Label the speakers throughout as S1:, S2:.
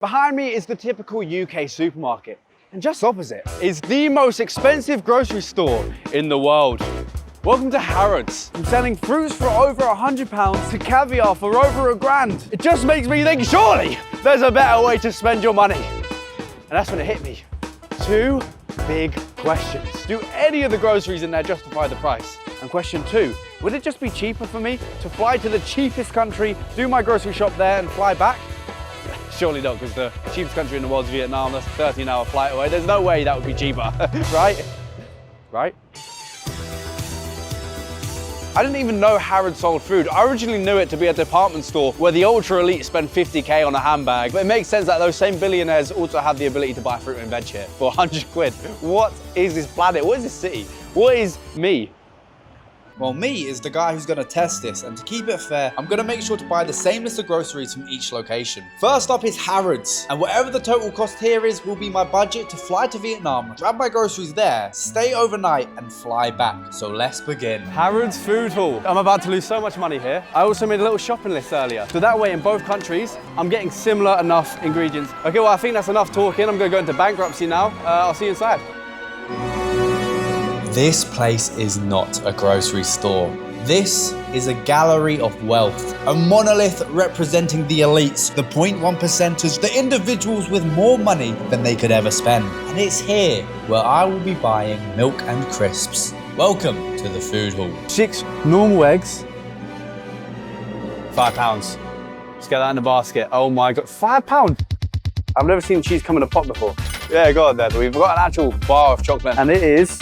S1: Behind me is the typical UK supermarket, and just opposite is the most expensive grocery store in the world. Welcome to Harrods. From selling fruits for over £100 to caviar for over £1,000. It just makes me think, surely there's a better way to spend your money. And that's when it hit me. Two big questions. Do any of the groceries in there justify the price? And question two, would it just be cheaper for me to fly to the cheapest country, do my grocery shop there and fly back? Surely not, because the cheapest country in the world is Vietnam. That's a 13-hour flight away. There's no way that would be cheaper, right? Right? I didn't even know Harrods sold food. I originally knew it to be a department store where the ultra elite spend 50k on a handbag. But it makes sense that those same billionaires also have the ability to buy fruit and veg here for 100 quid. What is this planet? What is this city? What is me?
S2: Well, me is the guy who's going to test this, and to keep it fair, I'm going to make sure to buy the same list of groceries from each location. First up is Harrods, and whatever the total cost here is will be my budget to fly to Vietnam, grab my groceries there, stay overnight, and fly back. So let's begin.
S1: Harrods food hall. I'm about to lose so much money here. I also made a little shopping list earlier. So that way in both countries, I'm getting similar enough ingredients. Okay, well, I think that's enough talking. I'm going to go into bankruptcy now. I'll see you inside.
S2: This place is not a grocery store. This is a gallery of wealth, a monolith representing the elites, the 0.1%ers, the individuals with more money than they could ever spend. And it's here where I will be buying milk and crisps. Welcome to the food hall.
S1: 6 normal eggs, £5. Just get that in the basket. Oh my God, £5? I've never seen cheese come in a pot before. Yeah, go on then. We've got an actual bar of chocolate and it is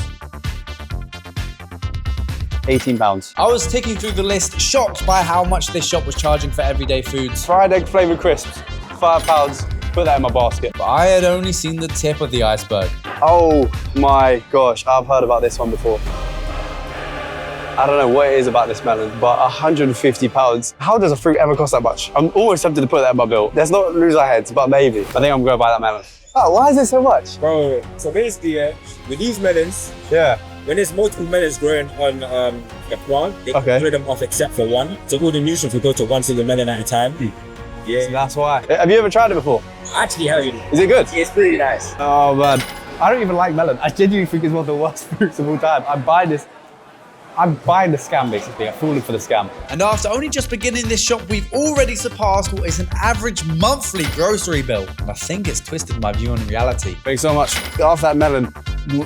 S1: £18.
S2: I was ticking through the list, shocked by how much this shop was charging for everyday foods.
S1: Fried egg flavoured crisps, £5. Put that in my basket.
S2: But I had only seen the tip of the iceberg.
S1: Oh my gosh, I've heard about this one before. I don't know what it is about this melon, but £150. How does a fruit ever cost that much? I'm almost tempted to put that in my bill. Let's not lose our heads, but maybe. I think I'm gonna buy that melon. Oh, why is it so much?
S3: Bro, so basically, with these melons, when there's multiple melons growing on the plant, they clear them off except for one. So all the nutrients will go to one single melon at a time. Yeah.
S1: So that's why. Have you ever tried it before?
S3: I actually haven't.
S1: Is it good?
S3: Yeah, it's pretty nice.
S1: Oh man, I don't even like melon. I genuinely think it's one of the worst fruits of all time. I'm buying the scam basically. I'm falling for the scam.
S2: And after only just beginning this shop, we've already surpassed what is an average monthly grocery bill. And I think it's twisted my view on reality.
S1: Thanks so much. After that melon,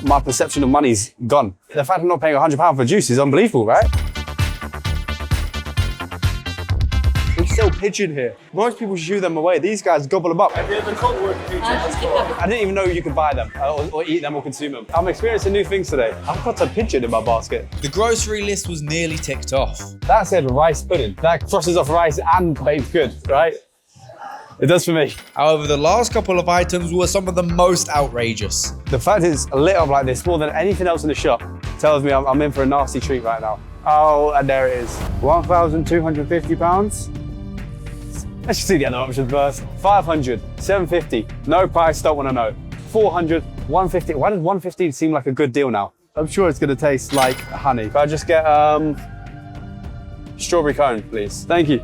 S1: my perception of money's gone. The fact I'm not paying £100 for juice is unbelievable, right? We sell pigeon here. Most people shoo them away. These guys gobble them up.
S3: Have you ever caught one pigeon?
S1: I didn't even know you could buy them or eat them or consume them. I'm experiencing new things today. I've got a pigeon in my basket.
S2: The grocery list was nearly ticked off.
S1: That said rice pudding. That crosses off rice and baked good, right? It does for me.
S2: However, the last couple of items were some of the most outrageous.
S1: The fact it's lit up like this more than anything else in the shop tells me I'm in for a nasty treat right now. Oh, and there it is. £1,250. Let's just see the other options first. 500, 750, no price, don't want to know. 400, 150. Why does 150 seem like a good deal now? I'm sure it's going to taste like honey. Can I just get strawberry cone, please? Thank you.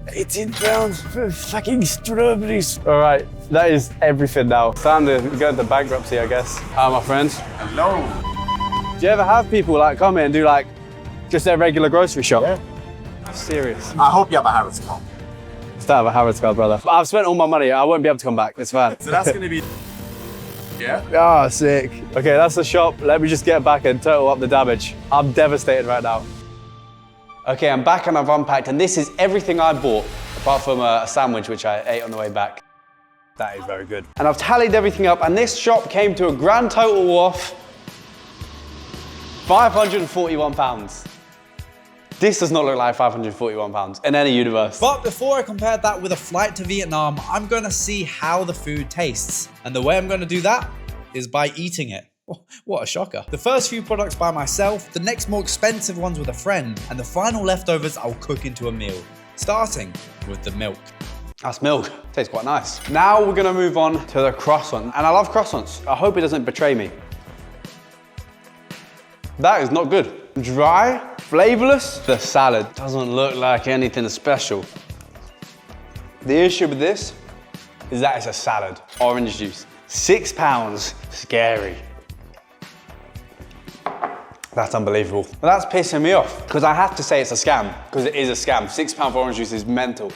S1: £18 for fucking strawberries. All right, that is everything now. Time to go into bankruptcy, I guess. Hi, my friends.
S3: Hello.
S1: Do you ever have people like come in and do like just their regular grocery shop?
S3: Yeah.
S1: Serious.
S3: I hope you have a Harrods card.
S1: Still have a Harrods card, brother. I've spent all my money. I won't be able to come back. It's fine.
S3: So that's going to be... Yeah?
S1: Ah, sick. Okay, that's the shop. Let me just get back and total up the damage. I'm devastated right now. Okay, I'm back and I've unpacked, and this is everything I bought, apart from a sandwich, which I ate on the way back. That is very good. And I've tallied everything up, and this shop came to a grand total of £541. This does not look like £541 in any universe.
S2: But before I compare that with a flight to Vietnam, I'm going to see how the food tastes. And the way I'm going to do that is by eating it. What a shocker. The first few products by myself, the next more expensive ones with a friend, and the final leftovers I'll cook into a meal. Starting with the milk.
S1: That's milk. Tastes quite nice. Now we're gonna move on to the croissant. And I love croissants. I hope it doesn't betray me. That is not good. Dry, flavorless. The salad doesn't look like anything special. The issue with this is that it's a salad. Orange juice, £6, scary. That's unbelievable. But that's pissing me off, because I have to say it's a scam, because it is a scam. £6 for orange juice is mental.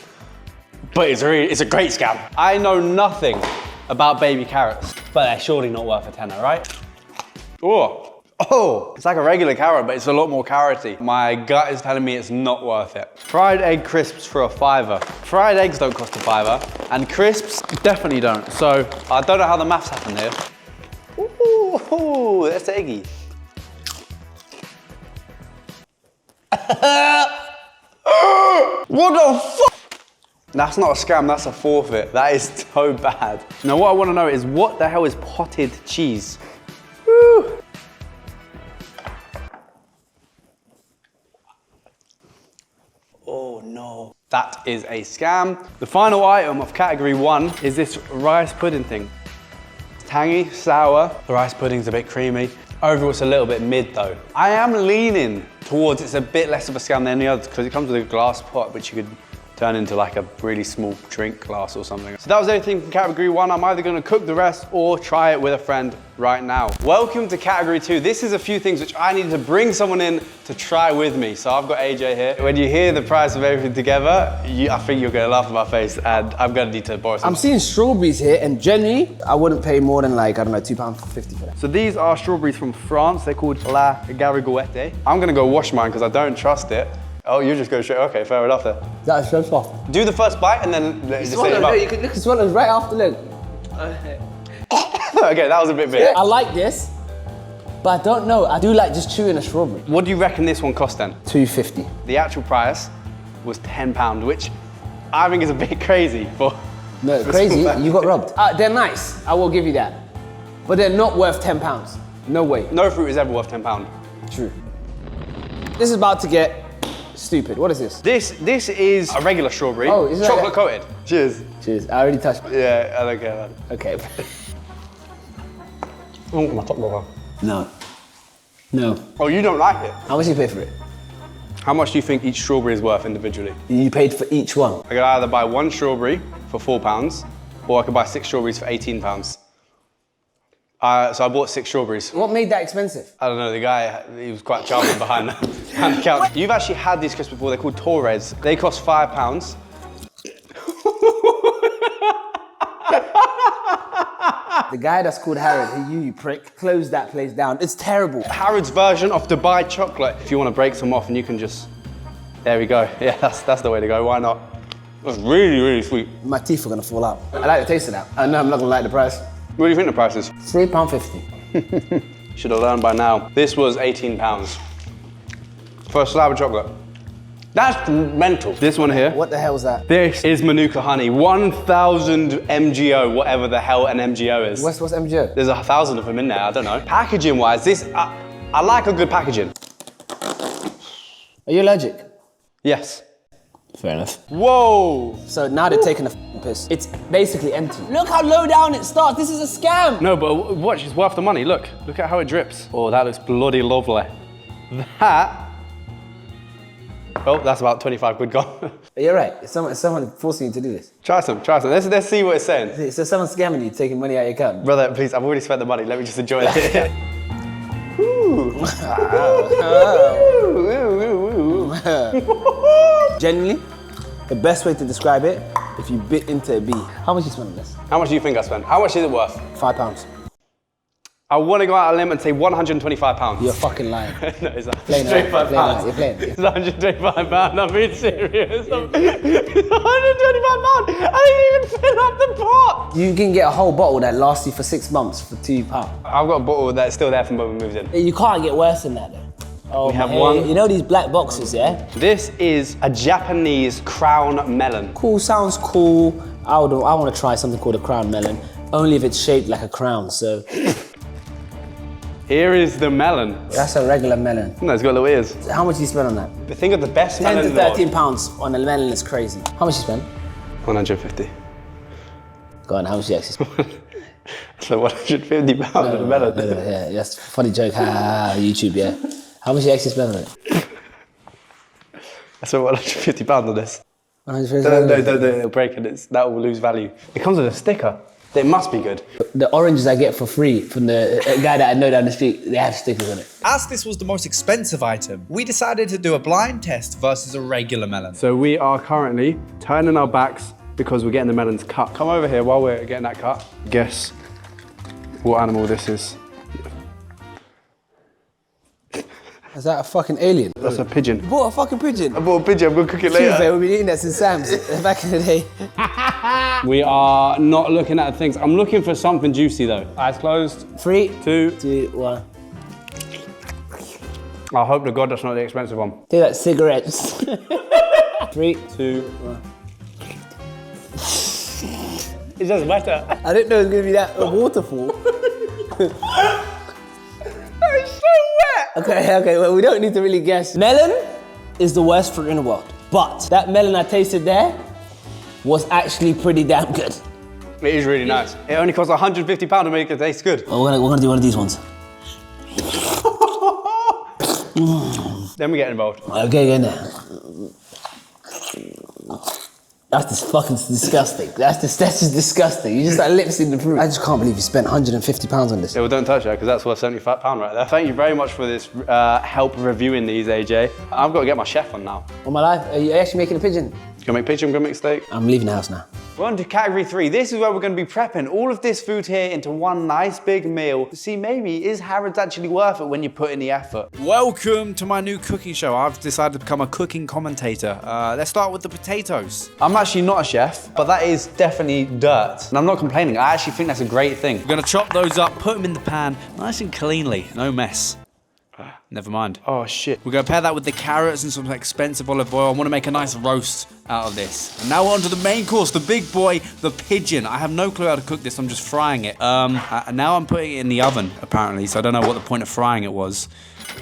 S1: But it's a great scam. I know nothing about baby carrots, but they're surely not worth a tenner, right? Oh, it's like a regular carrot, but it's a lot more carroty. My gut is telling me it's not worth it. Fried egg crisps for a £5. Fried eggs don't cost a £5, and crisps definitely don't. So I don't know how the maths happen here. Ooh, that's eggy. What the fuck? That's not a scam, that's a forfeit. That is so bad. Now what I want to know is what the hell is potted cheese? Woo. Oh no. That is a scam. The final item of category 1 is this rice pudding thing. It's tangy, sour, the rice pudding's a bit creamy. Overall, it's a little bit mid though. I am leaning towards it's a bit less of a scam than the others because it comes with a glass pot, which you could turn into like a really small drink glass or something. So that was everything from category 1. I'm either gonna cook the rest or try it with a friend right now. Welcome to category 2. This is a few things which I need to bring someone in to try with me. So I've got AJ here. When you hear the price of everything together, I think you're gonna laugh in my face and I'm gonna need to borrow some.
S4: I'm seeing strawberries here and generally, I wouldn't pay more than like, I don't know, £2.50 for that.
S1: So these are strawberries from France. They're called La Gariguette. I'm gonna go wash mine because I don't trust it. Oh, you just go straight, okay, fair enough there.
S4: That's so soft.
S1: Do the first bite and then just say it
S4: You can look, swallow right after, look.
S1: Okay, that was a bit big.
S4: I like this, but I don't know. I do like just chewing a strawberry.
S1: What do you reckon this one cost then?
S4: £2.50.
S1: The actual price was £10, which I think is a bit crazy for...
S4: No, crazy, you got robbed. They're nice, I will give you that. But they're not worth £10. No way.
S1: No fruit is ever worth £10.
S4: True. This is about to get stupid. What is this?
S1: This is a regular strawberry.
S4: Oh, is it
S1: chocolate
S4: like
S1: coated. Cheers.
S4: Cheers, I already touched it.
S1: Yeah, I don't care, man.
S4: Okay.
S1: Oh, my top brother.
S4: No. No.
S1: Oh, you don't like it?
S4: How much do you pay for it?
S1: How much do you think each strawberry is worth individually?
S4: You paid for each one.
S1: I could either buy one strawberry for £4, or I could buy 6 strawberries for £18. So I bought 6 strawberries.
S4: What made that expensive?
S1: I don't know, the guy, he was quite charming behind the counter. You've actually had these crisps before, they're called Torres. They cost £5.
S4: The guy that's called Harrods, you prick, closed that place down. It's terrible.
S1: Harrods version of Dubai chocolate. If you want to break some off and you can just, there we go. Yeah, that's the way to go, why not? That's really, really sweet.
S4: My teeth are gonna fall out. I like the taste of that. I know I'm not gonna like the price.
S1: What do you think the price is?
S4: £3.50.
S1: Should have learned by now. This was £18 for a slab of chocolate. That's mental. This one here.
S4: What the hell is that?
S1: This is Manuka honey, 1,000 MGO, whatever the hell an MGO is.
S4: What's MGO?
S1: There's 1,000 of them in there, I don't know. Packaging wise, this, I like a good packaging.
S4: Are you allergic?
S1: Yes.
S4: Fair enough.
S1: Whoa!
S4: So now they're taking a piss. It's basically empty. Look how low down it starts. This is a scam.
S1: No, but watch, it's worth the money. Look at how it drips. Oh, that looks bloody lovely. That, oh, that's about 25 quid gone.
S4: You're right. It's someone forcing you to do this.
S1: Try some. Let's see what it's saying.
S4: So someone's scamming you, taking money out of your account.
S1: Brother, please, I've already spent the money. Let me just enjoy it.
S4: Genuinely, the best way to describe it, if you bit into a bee. How much you spend on this?
S1: How much do you think I spent? How much is it worth?
S4: £5.
S1: I want to go out on a limb and say £125.
S4: You're fucking lying.
S1: No, it's not.
S4: Playing
S1: £125.
S4: around. You're playing.
S1: It's £125. I'm being serious. It's £125. I didn't even fill up the pot.
S4: You can get a whole bottle that lasts you for 6 months for £2.
S1: I've got a bottle that's still there from when we moved in.
S4: You can't get worse than that though. Oh,
S1: we have one.
S4: You know these black boxes, yeah?
S1: This is a Japanese crown melon.
S4: Cool, sounds cool. I want to try something called a crown melon, only if it's shaped like a crown, so.
S1: Here is the melon.
S4: That's a regular melon.
S1: No, it's got little ears.
S4: How much do you spend on that?
S1: The thing of the best
S4: 10
S1: melon
S4: to
S1: in the world.
S4: 13 pounds on a melon is crazy. How much you spend?
S1: 150.
S4: Go on, how much you actually spend?
S1: So 150 pounds on a melon.
S4: No, yeah, that's a funny joke. YouTube, yeah. How much you actually spend on it?
S1: I spent 150 pounds on this. Don't break it. That will lose value. It comes with a sticker. It must be good.
S4: The oranges I get for free from the guy that I know down the street, they have stickers on it.
S2: As this was the most expensive item, we decided to do a blind test versus a regular melon.
S1: So we are currently turning our backs because we're getting the melons cut. Come over here while we're getting that cut. Guess what animal this is.
S4: Is that a fucking alien?
S1: That's a pigeon.
S4: You bought a fucking pigeon?
S1: I bought a pigeon, I'm gonna cook it later.
S4: We've been eating that since Sam's back in the day.
S1: We are not looking at things. I'm looking for something juicy though. Eyes closed.
S4: 3,
S1: 2,
S4: 2, 1.
S1: I hope to God that's not the expensive one.
S4: Do like cigarettes. 3,
S1: 2, 1. It doesn't matter.
S4: I didn't know it was gonna be that a waterfall.
S1: It's so wet.
S4: Okay, well, we don't need to really guess. Melon is the worst fruit in the world. But that melon I tasted there was actually pretty damn good.
S1: It is really nice. It only costs £150 to make it taste good.
S4: Oh, we're gonna do one of these ones.
S1: Then we get involved.
S4: Okay, in there. That's just fucking disgusting. That's just disgusting. You just like lips in the fruit. I just can't believe you spent £150 on this.
S1: Yeah, well, don't touch that because that's worth £75 right there. Thank you very much for this help reviewing these, AJ. I've got to get my chef on now.
S4: On my life, are you actually making a pigeon?
S1: Gonna make pigeon, gonna make steak.
S4: I'm leaving the house now.
S1: We're on to category 3. This is where we're gonna be prepping all of this food here into one nice big meal to see maybe is Harrods actually worth it when you put in the effort.
S2: Welcome to my new cooking show. I've decided to become a cooking commentator. Let's start with the potatoes.
S1: I'm actually not a chef, but that is definitely dirt. And I'm not complaining, I actually think that's a great thing.
S2: We're gonna chop those up, put them in the pan, nice and cleanly, no mess. Never mind.
S1: Oh shit.
S2: We're gonna pair that with the carrots and some expensive olive oil. I wanna make a nice roast out of this. And now we're on to the main course, the big boy, the pigeon. I have no clue how to cook this, I'm just frying it. Now I'm putting it in the oven, apparently, so I don't know what the point of frying it was.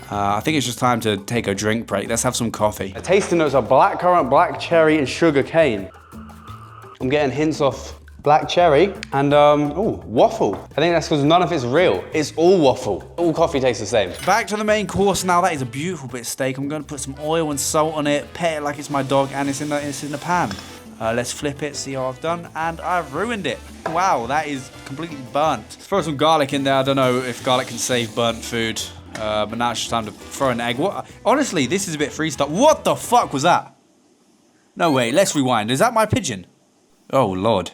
S2: I think it's just time to take a drink break. Let's have some coffee.
S1: The tasting notes are blackcurrant, black cherry, and sugar cane. I'm getting hints of black cherry and waffle. I think that's because none of it's real. It's all waffle. All coffee tastes the same.
S2: Back to the main course now. That is a beautiful bit of steak. I'm going to put some oil and salt on it, pet it like it's my dog, and it's in the pan. Let's flip it, see how I've done, and I've ruined it. Wow, that is completely burnt. Let's throw some garlic in there. I don't know if garlic can save burnt food, but now it's just time to throw an egg. What? Honestly, this is a bit freestyle. What the fuck was that? No way, let's rewind. Is that my pigeon? Oh, Lord.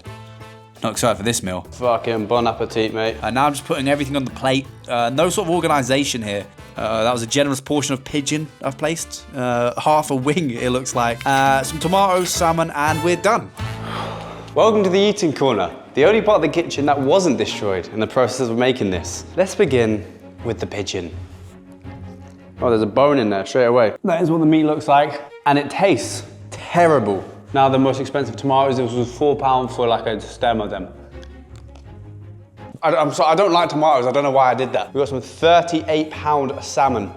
S2: Not excited for this meal.
S1: Fucking bon appetit, mate.
S2: Now I'm just putting everything on the plate. No sort of organisation here. That was a generous portion of pigeon I've placed. Half a wing, it looks like. Some tomatoes, salmon, and we're done.
S1: Welcome to the eating corner. The only part of the kitchen that wasn't destroyed in the process of making this. Let's begin with the pigeon. Oh, there's a bone in there straight away. That is what the meat looks like. And it tastes terrible. Now the most expensive tomatoes, this was £4 for like a stem of them. I'm sorry, I don't like tomatoes, I don't know why I did that. We got some £38 salmon.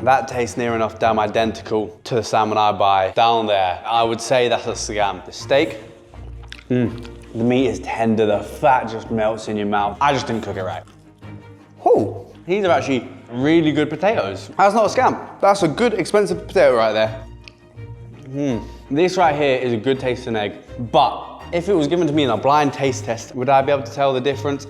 S1: That tastes near enough damn identical to the salmon I buy down there. I would say that's a scam. The steak, the meat is tender, the fat just melts in your mouth. I just didn't cook it right. Oh, these are actually really good potatoes. That's not a scam. That's a good expensive potato right there. This right here is a good tasting egg, but if it was given to me in a blind taste test, would I be able to tell the difference?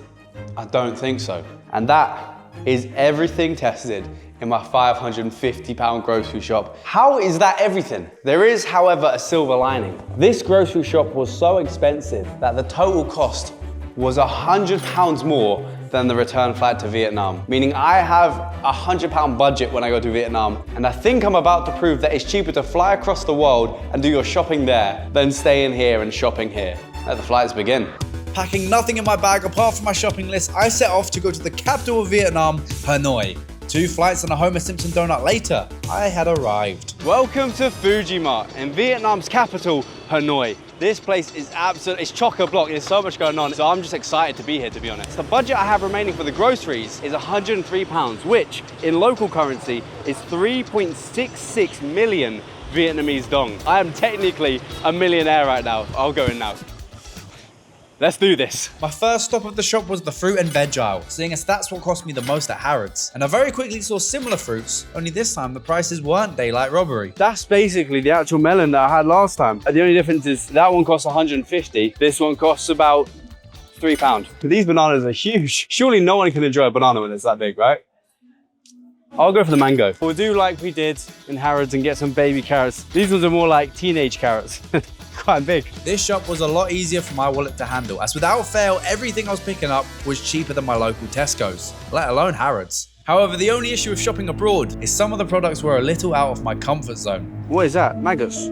S1: I don't think so. And that is everything tested in my £550 grocery shop. How is that everything? There is, however, a silver lining. This grocery shop was so expensive that the total cost was £100 more than the return flight to Vietnam. Meaning I have a £100 budget when I go to Vietnam, and I think I'm about to prove that it's cheaper to fly across the world and do your shopping there than staying here and shopping here. Let the flights begin.
S2: Packing nothing in my bag apart from my shopping list, I set off to go to the capital of Vietnam, Hanoi. 2 flights and a Homer Simpson donut later, I had arrived.
S1: Welcome to Fujimart in Vietnam's capital, Hanoi. This place is absolutely, it's chock-a-block, there's so much going on, so I'm just excited to be here, to be honest. The budget I have remaining for the groceries is £103, which in local currency is 3.66 million Vietnamese dong. I am technically a millionaire right now. I'll go in now. Let's do this.
S2: My first stop of the shop was the fruit and veg aisle, seeing as that's what cost me the most at Harrods. And I very quickly saw similar fruits, only this time the prices weren't daylight robbery.
S1: That's basically the actual melon that I had last time. The only difference is that one costs 150. This one costs about £3. These bananas are huge. Surely no one can enjoy a banana when it's that big, right? I'll go for the mango. We'll do like we did in Harrods and get some baby carrots. These ones are more like teenage carrots. Quite big.
S2: This shop was a lot easier for my wallet to handle, as without fail, everything I was picking up was cheaper than my local Tesco's, let alone Harrods. However, the only issue with shopping abroad is some of the products were a little out of my comfort zone.
S1: What is that? Maggots?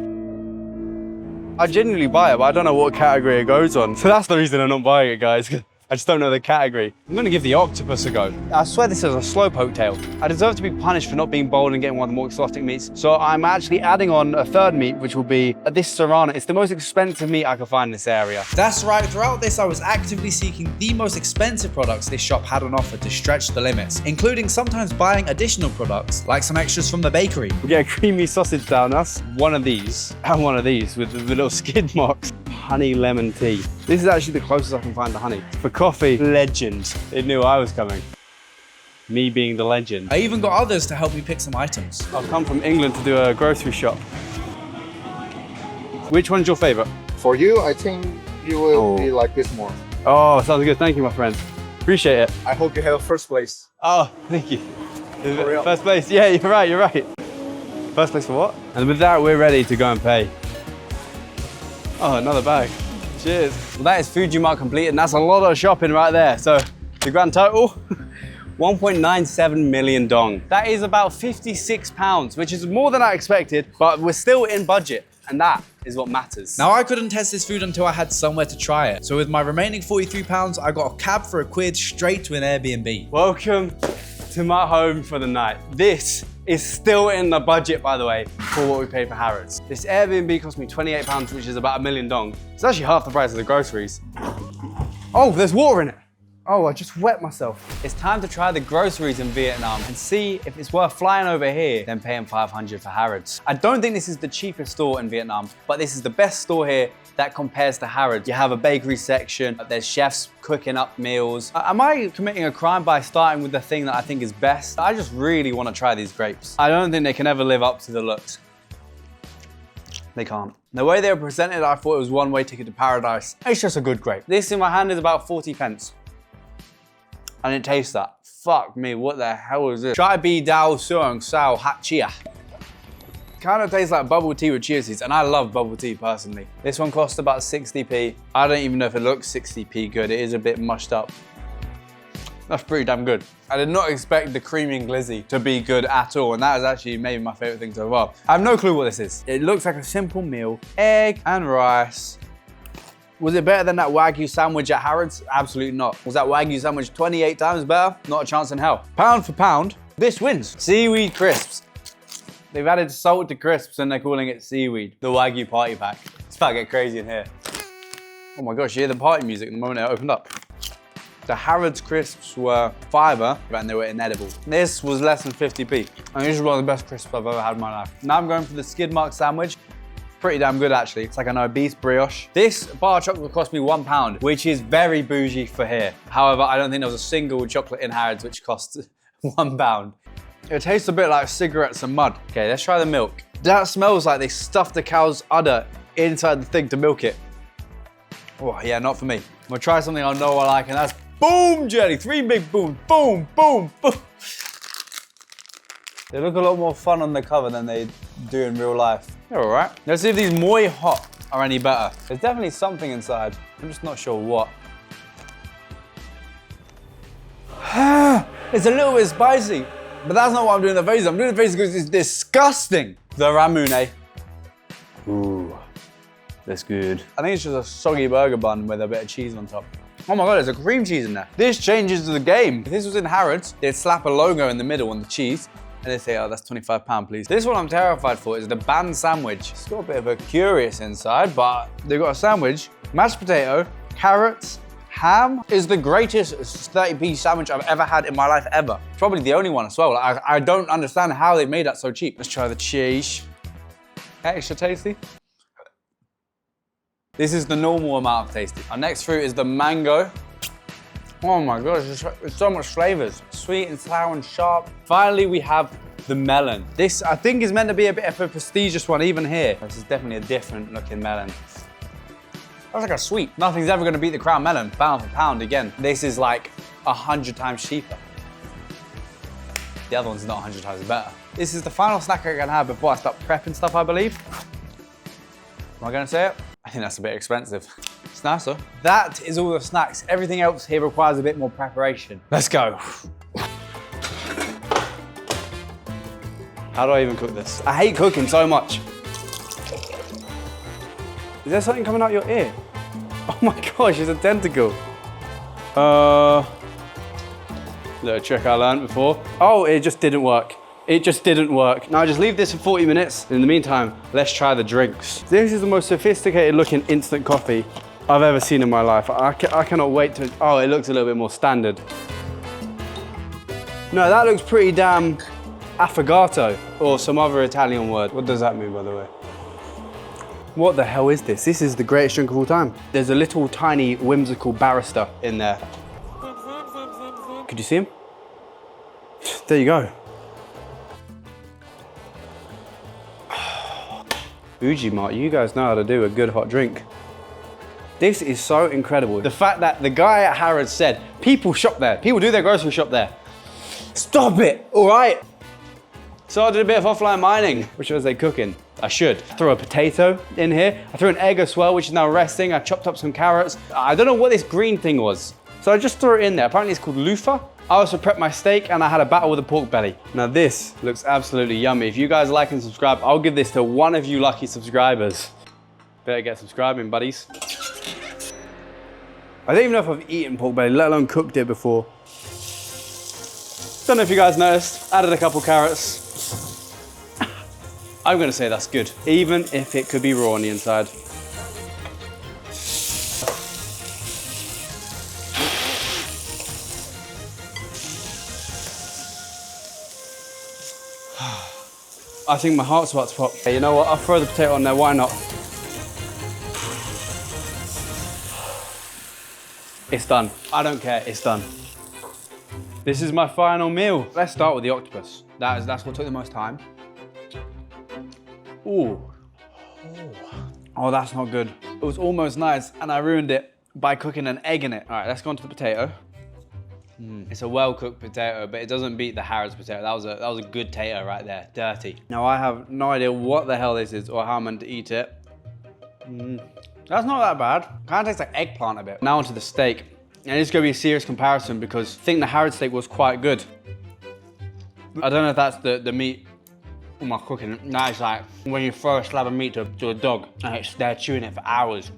S1: I genuinely buy it, but I don't know what category it goes on. So that's the reason I'm not buying it, guys. I just don't know the category. I'm gonna give the octopus a go. I swear this is a slowpoke tail. I deserve to be punished for not being bold and getting one of the more exotic meats. So I'm actually adding on a third meat, which will be this serrano. It's the most expensive meat I can find in this area.
S2: That's right, throughout this I was actively seeking the most expensive products this shop had on offer to stretch the limits, including sometimes buying additional products, like some extras from the bakery.
S1: We get a creamy sausage down us. One of these, and one of these with the little skid marks. Honey lemon tea. This is actually the closest I can find to honey. For coffee, legend. They knew I was coming. Me being the legend.
S2: I even got others to help me pick some items.
S1: I've come from England to do a grocery shop. Which one's your favorite?
S5: For you, I think you will be like this more.
S1: Oh, sounds good. Thank you, my friend. Appreciate it.
S5: I hope you have first place.
S1: Oh, thank you. First place. Yeah, you're right, you're right. First place for what? And with that, we're ready to go and pay. Oh, another bag. Cheers. Well, that is Fujimart complete, and that's a lot of shopping right there. So the grand total, 1.97 million dong. That is about £56, which is more than I expected, but we're still in budget, and that is what matters.
S2: Now, I couldn't test this food until I had somewhere to try it. So with my remaining £43, I got a cab for a quid straight to an Airbnb.
S1: Welcome to my home for the night. This is still in the budget, by the way, for what we paid for Harrods. This Airbnb cost me £28, which is about a million dong. It's actually half the price of the groceries. Oh, there's water in it. Oh, I just wet myself. It's time to try the groceries in Vietnam and see if it's worth flying over here than paying 500 for Harrods. I don't think this is the cheapest store in Vietnam, but this is the best store here that compares to Harrods. You have a bakery section, there's chefs cooking up meals. Am I committing a crime by starting with the thing that I think is best? I just really want to try these grapes. I don't think they can ever live up to the looks. They can't. The way they were presented, I thought it was one-way ticket to paradise. It's just a good grape. This in my hand is about 40 pence. And it tastes that. Fuck me, what the hell is this? Chai bi dao suong sao hat chia. Kind of tastes like bubble tea with chia seeds, and I love bubble tea personally. This one cost about 60p. I don't even know if it looks 60p good. It is a bit mushed up. That's pretty damn good. I did not expect the creamy and glizzy to be good at all, and that is actually maybe my favorite thing so far. I have no clue what this is. It looks like a simple meal. Egg and rice. Was it better than that Wagyu sandwich at Harrods? Absolutely not. Was that Wagyu sandwich 28 times better? Not a chance in hell. Pound for pound, this wins. Seaweed crisps. They've added salt to crisps and they're calling it seaweed. The Wagyu party pack. It's about to get crazy in here. Oh my gosh, you hear the party music the moment it opened up. The Harrods crisps were fiver and they were inedible. This was less than 50p. And this is one of the best crisps I've ever had in my life. Now I'm going for the skid mark sandwich. Pretty damn good actually. It's like an obese brioche. This bar of chocolate cost me £1, which is very bougie for here. However, I don't think there was a single chocolate in Harrods which cost £1. It tastes a bit like cigarettes and mud. Okay, let's try the milk. That smells like they stuffed a cow's udder inside the thing to milk it. Oh yeah, not for me. I'm gonna try something I know I like, and that's boom jelly. 3 big booms, boom, boom, boom. They look a lot more fun on the cover than they do in real life. They're all right. Let's see if these Moi Hot are any better. There's definitely something inside. I'm just not sure what. It's a little bit spicy, but that's not what I'm doing the face. I'm doing the face because it's disgusting. The ramune. Ooh, that's good. I think it's just a soggy burger bun with a bit of cheese on top. Oh my God, there's a cream cheese in there. This changes the game. If this was in Harrods, they'd slap a logo in the middle on the cheese, and they say, oh, that's £25, please. This one I'm terrified for is the banh sandwich. It's got a bit of a curious inside, but they've got a sandwich, mashed potato, carrots, ham. Is the greatest 30p sandwich I've ever had in my life ever. Probably the only one as well. I don't understand how they made that so cheap. Let's try the cheese. Extra tasty. This is the normal amount of tasty. Our next fruit is the mango. Oh my gosh, it's so much flavors. Sweet and sour and sharp. Finally, we have the melon. This, I think, is meant to be a bit of a prestigious one, even here. This is definitely a different looking melon. That's like a sweet. Nothing's ever gonna beat the crown melon, pound for pound again. This is like 100 times cheaper. The other one's not 100 times better. This is the final snack I can have before I start prepping stuff, I believe. Am I gonna say it? I think that's a bit expensive. It's nicer. That is all the snacks. Everything else here requires a bit more preparation. Let's go. How do I even cook this? I hate cooking so much. Is there something coming out your ear? Oh my gosh, it's a tentacle. Little trick I learned before. Oh, it just didn't work. It just didn't work. Now just leave this for 40 minutes. In the meantime, let's try the drinks. This is the most sophisticated looking instant coffee I've ever seen in my life. I cannot wait to, oh, it looks a little bit more standard. No, that looks pretty damn affogato, or some other Italian word. What does that mean, by the way? What the hell is this? This is the greatest drink of all time. There's a little tiny whimsical barrister in there. Could you see him? There you go. Fujimart, you guys know how to do a good hot drink. This is so incredible. The fact that the guy at Harrods said, people shop there, people do their grocery shop there. Stop it, all right? So I did a bit of offline mining. Which was they cooking? I should. Throw a potato in here. I threw an egg as well, which is now resting. I chopped up some carrots. I don't know what this green thing was. So I just threw it in there. Apparently it's called loofah. I also prepped my steak and I had a battle with a pork belly. Now this looks absolutely yummy. If you guys like and subscribe, I'll give this to one of you lucky subscribers. Better get subscribing, buddies. I don't even know if I've eaten pork belly, let alone cooked it before. Don't know if you guys noticed, added a couple carrots. I'm gonna say that's good, even if it could be raw on the inside. I think my heart's about to pop. Hey, you know what? I'll throw the potato on there, why not? It's done. I don't care, it's done. This is my final meal. Let's start with the octopus. That's what took the most time. Ooh. Oh, that's not good. It was almost nice and I ruined it by cooking an egg in it. All right, let's go on to the potato. It's a well-cooked potato, but it doesn't beat the Harrods potato. That was a good potato right there, dirty. Now I have no idea what the hell this is or how I'm meant to eat it. That's not that bad. Kind of tastes like eggplant a bit. Now onto the steak. And it's gonna be a serious comparison because I think the Harrods steak was quite good. I don't know if that's the meat. Oh my cooking. That is like when you throw a slab of meat to a dog and it's there chewing it for hours.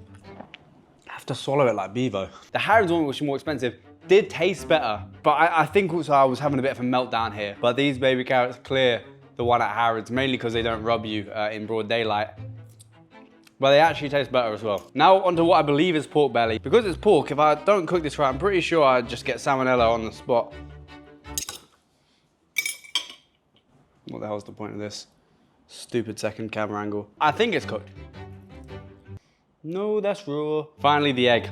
S1: I have to swallow it like Bevo. The Harrods one, which is more expensive, did taste better, but I think also I was having a bit of a meltdown here. But these baby carrots clear the one at Harrods, mainly because they don't rub you in broad daylight. But they actually taste better as well. Now onto what I believe is pork belly. Because it's pork, if I don't cook this right, I'm pretty sure I'd just get salmonella on the spot. What the hell's the point of this? Stupid second camera angle. I think it's cooked. No, that's raw. Finally, the egg.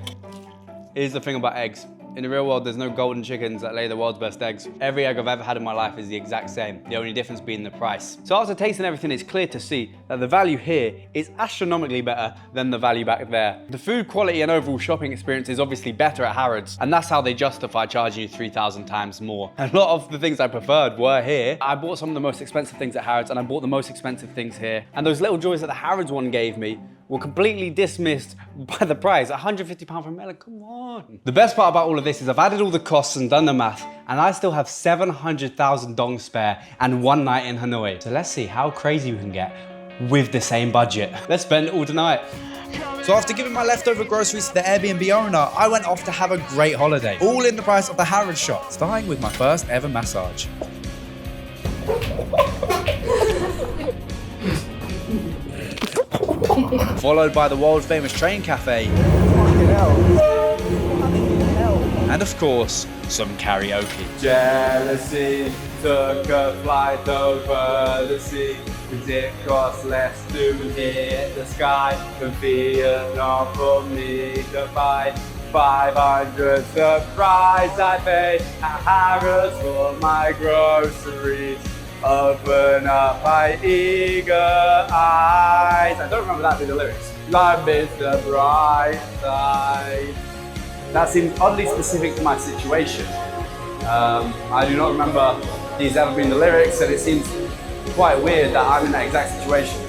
S1: Here's the thing about eggs. In the real world, there's no golden chickens that lay the world's best eggs. Every egg I've ever had in my life is the exact same, the only difference being the price. So after tasting everything, it's clear to see that the value here is astronomically better than the value back there. The food quality and overall shopping experience is obviously better at Harrods, and that's how they justify charging you 3,000 times more. A lot of the things I preferred were here. I bought some of the most expensive things at Harrods, and I bought the most expensive things here. And those little joys that the Harrods one gave me were completely dismissed by the price. £150 for a melon, come on. The best part about all of this is I've added all the costs and done the math, and I still have 700,000 dong spare and one night in Hanoi. So let's see how crazy we can get with the same budget. Let's spend it all tonight.
S2: So after giving my leftover groceries to the Airbnb owner, I went off to have a great holiday. All in the price of the Harrods shop, starting with my first ever massage. Followed by the world famous train cafe. And a of course, some karaoke.
S1: Jealousy took a flight over the sea, 'cause it costs less to hit the sky than Vietnam for me to buy. 500 the price I pay at Harrods for my groceries. Open up my eager eyes. I don't remember that being the lyrics. Life is the bright side. That seems oddly specific to my situation. I do not remember these ever being the lyrics, and it seems quite weird that I'm in that exact situation.